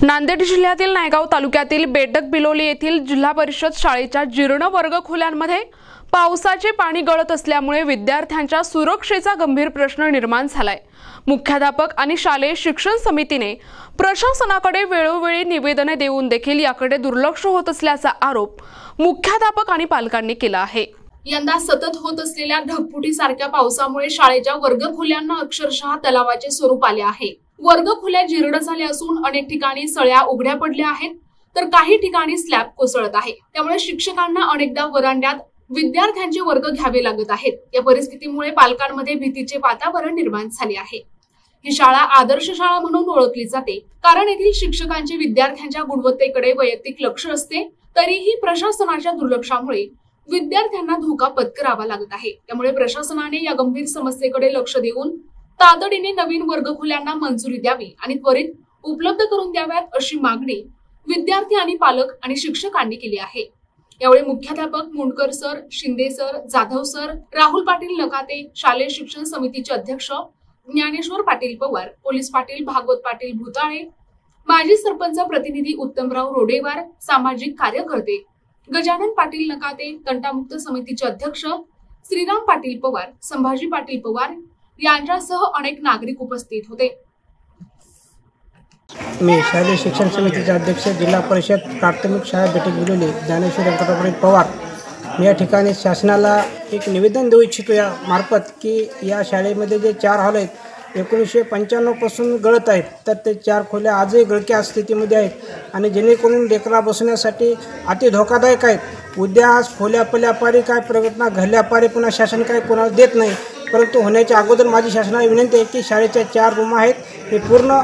नांदेड जिल्ह्यातील नायगाव तालुक्यातील बेडक बिलोली येथील जिल्हा परिषद शाळेच्या जीर्ण वर्गखोल्यांमध्ये पावसाचे पाणी गळत असल्यामुळे विद्यार्थ्यांच्या सुरक्षेचा गंभीर प्रश्न निर्माण झालाय। मुख्याध्यापक आणि शालेय शिक्षण समितीने प्रशासनाकडे वेळोवेळी निवेदने देऊन देखील याकडे दुर्लक्ष होत असल्याचा आरोप मुख्याध्यापक आणि पालकांनी केला आहे। यंदा सतत होत असलेल्या ढगफुटीसारख्या पावसामुळे शाळेच्या वर्गखोल्यांना अक्षरशः तलावाचे स्वरूप आले आहे। वर्गखोल्या जीर्ण झाल्या असून अनेक ठिकाणी सळ्या उघड्या पडल्या आहेत, तर काही ठिकाणी स्लॅब कोसळत आहे। त्यामुळे शिक्षकांना अनेकदा वरांड्यात विद्यार्थ्यांचे वर्ग घ्यावे लागत आहेत। या परिस्थितीमुळे पालकांमध्ये भीतीचे वातावरण निर्माण झाले आहे। ही शाळा आदर्श शाळा म्हणून ओळखली जाते, कारण येथील शिक्षकांचे विद्यार्थ्यांच्या गुणवत्तेकडे वैयक्तिक लक्ष असते। तरीही प्रशासनाच्या दुर्लक्षामुळे विद्यार्थ्यांना धोका पत्करावा लागत आहे। त्यामुळे प्रशासनाने या गंभीर समस्येकडे लक्ष देऊन तातडीने नवीन वर्गखोल्यांना मंजुरी द्यावी आणि त्वरित उपलब्ध करून द्याव्यात अशी मागणी विद्यार्थी आणि पालक आणि शिक्षकांनी केली आहे। यावेळी मुख्याध्यापक Mundkar sir, Shinde sir, Jadhav sir, Rahul Patil Nakate, शालेय शिक्षण समितीचे अध्यक्ष ज्ञानेश्वर पाटील पवार, पोलीस पाटील भागवत पाटील भूताळे, माजी सरपंच प्रतिनिधी उत्तमराव रोडेवार, सामाजिक कार्यकर्ते गजानन पाटील नकाते, तंटामुक्त समितीचे अध्यक्ष श्रीराम पाटील पवार, संभाजी पाटील पवार यांच्यासह अनेक नागरिक उपस्थित होते। मी शालेय शिक्षण समितीचे अध्यक्ष जिल्हा परिषद प्राथमिक शाळा बेडक बिलोली ज्ञानेश्वर पाटील पवार, मी या ठिकाणी शासनाला एक निवेदन देऊ इच्छितो या मार्फत की या शाळेमध्ये जे 4 हॉल आहेत 1995 पासून गळत आहेत, तर ते 4 खोल्या आजही गळक्या स्थितीमध्ये आहेत आणि जेणेकरून लेकरा बसण्यासाठी अति धोकादायक आहेत। उद्या आज खोल्या पल्यापारी काय प्रघटना घडल्यापारी पुन्हा शासन काय कोणाला देत नाही, परंतु होण्याच्या अगोदर माझी शासनाला विनंती आहे की शाळेच्या 4 रूम आहेत, हे पूर्ण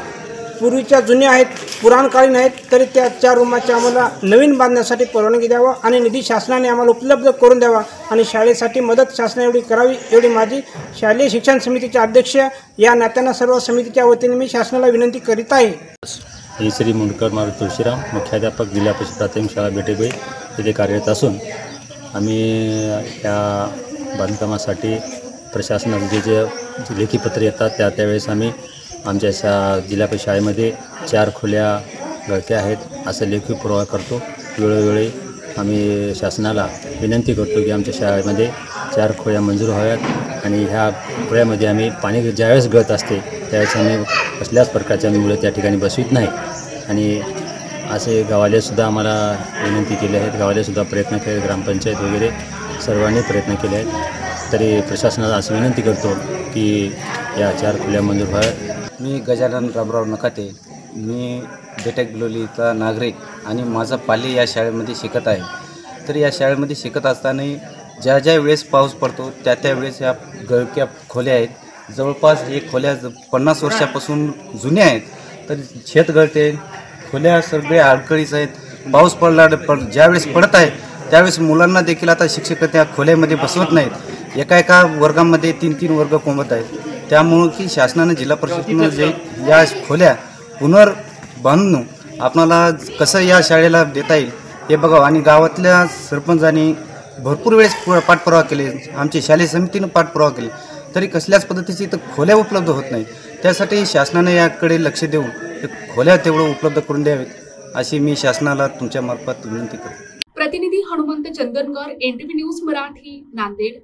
पूर्वीच्या जुन्या आहेत, पुराणकालीन आहेत, तरी त्या 4 रूमाच्या आम्हाला नवीन बांधण्यासाठी परवानगी द्यावा आणि निधी शासनाने आम्हाला उपलब्ध करून द्यावा आणि शाळेसाठी मदत शासनाने एवढी करावी, एवढी माझी शालेय शिक्षण समितीचे अध्यक्ष या नात्यानं सर्व समितीच्या वतीने मी शासनाला विनंती करीत आहे। मी श्री मुंडकर मारुती तुळशीराम, मुख्याध्यापक जिल्हा परिषद प्राथमिक शाळा बेडक येथे कार्यरत असून आम्ही या बांधकामासाठी प्रशासनाचे जे लेखी पत्र येतात त्यावेळेस आम्ही आमच्या जिल्हा परिषद शाळेमध्ये 4 खोल्या गळत्या आहेत असं लेखी पुरावा करतो। वेळोवेळी आम्ही शासनाला विनंती करतो की आमच्या शाळेमध्ये 4 खोल्या मंजूर व्हाव्यात आणि ह्या खोल्यामध्ये आम्ही पाणी ज्यावेळेस गळत असते त्यावेळेस आम्ही कसल्याच प्रकारच्या मुलं त्या ठिकाणी बसवित नाही आणि असे गावालेसुद्धा आम्हाला विनंती केली आहे। गावालेसुद्धा प्रयत्न केले, ग्रामपंचायत वगैरे सर्वांनी प्रयत्न केले आहेत, तरी प्रशासनाला असं विनंती करतो की या 4 खोल्या मंजूर व्हाव्यात। मी गजानन रामराव नकाते, मी बेडक बिलोलीचा नागरिक आणि माझा पाली या शाळेमध्ये शिकत आहे। तर या शाळेमध्ये शिकत असताना ज्या ज्या वेळेस पाऊस पडतो त्या वेळेस या गळक्या खोल्या आहेत। जवळपास हे खोल्या 50 वर्षापासून जुन्या आहेत, तर छत गळते, खोल्या सगळे अडकळीच आहेत। पाऊस ज्यावेळेस पडत आहे त्यावेळेस मुलांना देखील आता शिक्षक त्या खोल्यामध्ये बसवत नाहीत। एका वर्गामध्ये 3-3 वर्ग कोंबत आहेत। त्यामुळे की शासनाने जिल्हा परिषदेनं जे या खोल्या पुनर्बांधून आपणाला कसं या शाळेला देता येईल हे बघावं आणि गावातल्या सरपंचांनी भरपूर वेळेस पाठपुरावा केले, आमची शालेय समितीनं पाठपुरावा केले, तरी कसल्याच पद्धतीची इथं खोल्या उपलब्ध होत नाही। त्यासाठी शासनाने याकडे लक्ष देऊन खोल्या तेवढं उपलब्ध करून द्यावेत अशी मी शासनाला तुमच्या मार्फत विनंती करतो। प्रतिनिधी हनुमंत चंदनकर, NTV न्यूज मराठी, नांदेड।